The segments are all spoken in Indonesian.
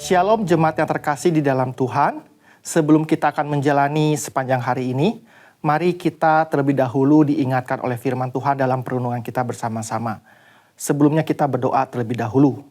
Shalom jemaat yang terkasih di dalam Tuhan. Sebelum kita akan menjalani sepanjang hari ini, mari kita terlebih dahulu diingatkan oleh firman Tuhan dalam perenungan kita bersama-sama. Sebelumnya kita berdoa terlebih dahulu.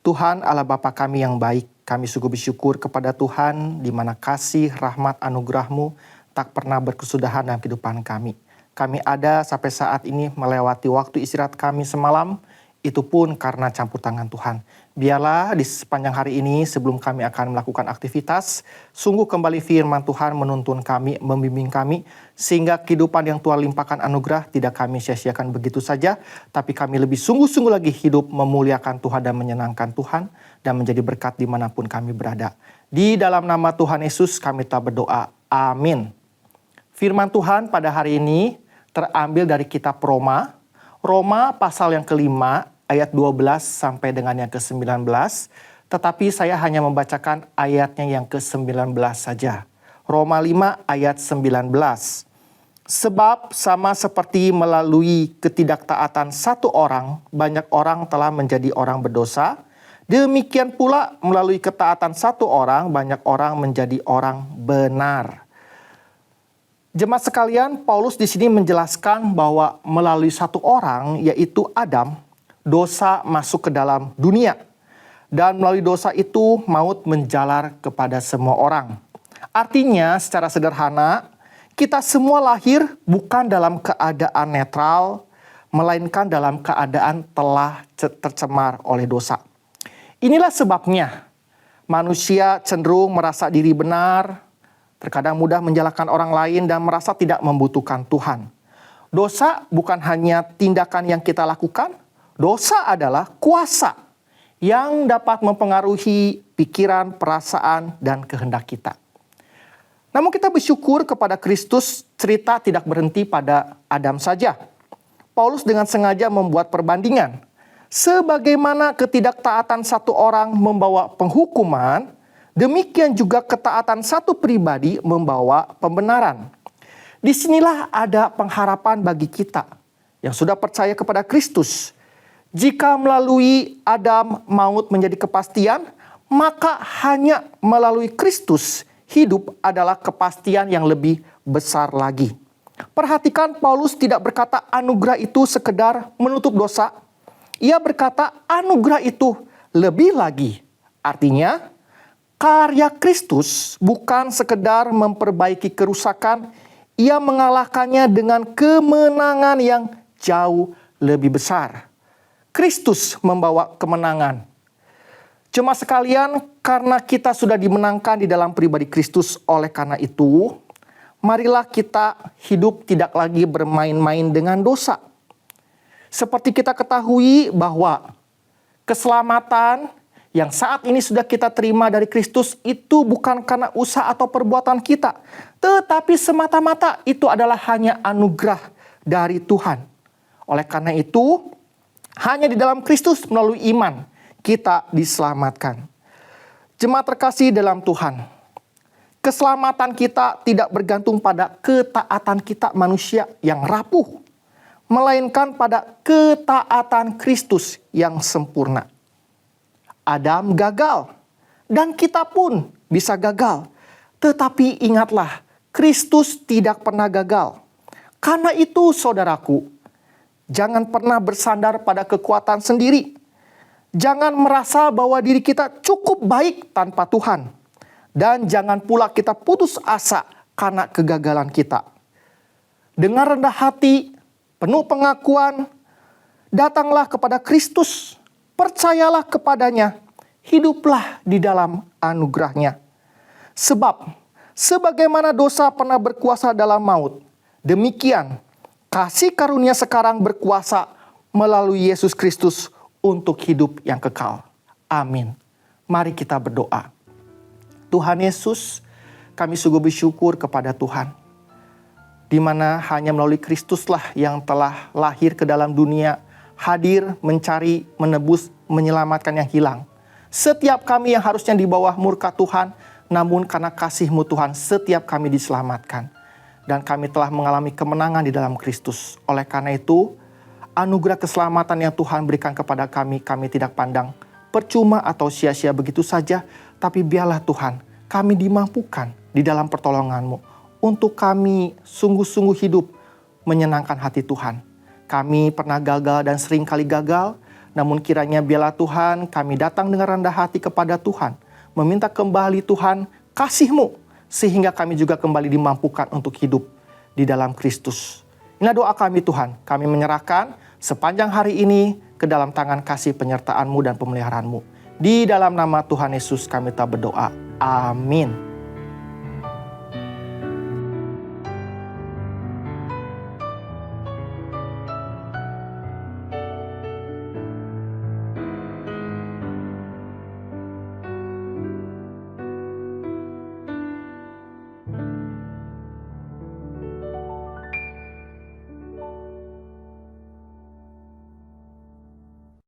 Tuhan Allah Bapa kami yang baik, kami sungguh bersyukur kepada Tuhan di mana kasih, rahmat, anugerah-Mu tak pernah berkesudahan dalam kehidupan kami. Kami ada sampai saat ini melewati waktu istirahat kami semalam, itu pun karena campur tangan Tuhan. Biarlah di sepanjang hari ini sebelum kami akan melakukan aktivitas, sungguh kembali firman Tuhan menuntun kami, membimbing kami, sehingga kehidupan yang Tuhan limpahkan anugerah tidak kami sia-siakan begitu saja, tapi kami lebih sungguh-sungguh lagi hidup memuliakan Tuhan dan menyenangkan Tuhan, dan menjadi berkat dimanapun kami berada. Di dalam nama Tuhan Yesus kami telah berdoa. Amin. Firman Tuhan pada hari ini terambil dari kitab Roma pasal yang kelima, ayat 12 sampai dengan yang ke-19, tetapi saya hanya membacakan ayatnya yang ke-19 saja. Roma 5 ayat 19. Sebab sama seperti melalui ketidaktaatan satu orang, banyak orang telah menjadi orang berdosa, demikian pula melalui ketaatan satu orang, banyak orang menjadi orang benar. Jemaat sekalian, Paulus di sini menjelaskan bahwa melalui satu orang, yaitu Adam, dosa masuk ke dalam dunia. Dan melalui dosa itu, maut menjalar kepada semua orang. Artinya, secara sederhana, kita semua lahir bukan dalam keadaan netral, melainkan dalam keadaan telah tercemar oleh dosa. Inilah sebabnya, manusia cenderung merasa diri benar, terkadang mudah menyalahkan orang lain dan merasa tidak membutuhkan Tuhan. Dosa bukan hanya tindakan yang kita lakukan, dosa adalah kuasa yang dapat mempengaruhi pikiran, perasaan, dan kehendak kita. Namun kita bersyukur kepada Kristus, cerita tidak berhenti pada Adam saja. Paulus dengan sengaja membuat perbandingan. Sebagaimana ketidaktaatan satu orang membawa penghukuman, demikian juga ketaatan satu pribadi membawa pembenaran. Disinilah ada pengharapan bagi kita yang sudah percaya kepada Kristus. Jika melalui Adam maut menjadi kepastian, maka hanya melalui Kristus hidup adalah kepastian yang lebih besar lagi. Perhatikan, Paulus tidak berkata anugerah itu sekedar menutup dosa. Ia berkata anugerah itu lebih lagi. Artinya, karya Kristus bukan sekedar memperbaiki kerusakan, ia mengalahkannya dengan kemenangan yang jauh lebih besar. Kristus membawa kemenangan. Jemaat sekalian, karena kita sudah dimenangkan di dalam pribadi Kristus, oleh karena itu, marilah kita hidup tidak lagi bermain-main dengan dosa. Seperti kita ketahui bahwa keselamatan yang saat ini sudah kita terima dari Kristus itu bukan karena usaha atau perbuatan kita, tetapi semata-mata itu adalah hanya anugerah dari Tuhan. Oleh karena itu, hanya di dalam Kristus melalui iman kita diselamatkan. Jemaat terkasih dalam Tuhan, keselamatan kita tidak bergantung pada ketaatan kita manusia yang rapuh, melainkan pada ketaatan Kristus yang sempurna. Adam gagal, dan kita pun bisa gagal. Tetapi ingatlah, Kristus tidak pernah gagal. Karena itu saudaraku, jangan pernah bersandar pada kekuatan sendiri. Jangan merasa bahwa diri kita cukup baik tanpa Tuhan. Dan jangan pula kita putus asa karena kegagalan kita. Dengan rendah hati, penuh pengakuan, datanglah kepada Kristus. Percayalah kepadanya, hiduplah di dalam anugerahnya. Sebab, sebagaimana dosa pernah berkuasa dalam maut, demikian kasih karunia sekarang berkuasa melalui Yesus Kristus untuk hidup yang kekal. Amin. Mari kita berdoa. Tuhan Yesus, kami sungguh bersyukur kepada Tuhan, di mana hanya melalui Kristuslah yang telah lahir ke dalam dunia, hadir, mencari, menebus, menyelamatkan yang hilang. Setiap kami yang harusnya di bawah murka Tuhan, namun karena kasih-Mu Tuhan, setiap kami diselamatkan. Dan kami telah mengalami kemenangan di dalam Kristus. Oleh karena itu, anugerah keselamatan yang Tuhan berikan kepada kami, kami tidak pandang percuma atau sia-sia begitu saja, tapi biarlah Tuhan, kami dimampukan di dalam pertolongan-Mu untuk kami sungguh-sungguh hidup menyenangkan hati Tuhan. Kami pernah gagal dan sering kali gagal, namun kiranya biarlah Tuhan kami datang dengan rendah hati kepada Tuhan, meminta kembali Tuhan kasih-Mu, sehingga kami juga kembali dimampukan untuk hidup di dalam Kristus. Inilah doa kami Tuhan, kami menyerahkan sepanjang hari ini ke dalam tangan kasih penyertaan-Mu dan pemeliharaan-Mu. Di dalam nama Tuhan Yesus kami telah berdoa. Amin.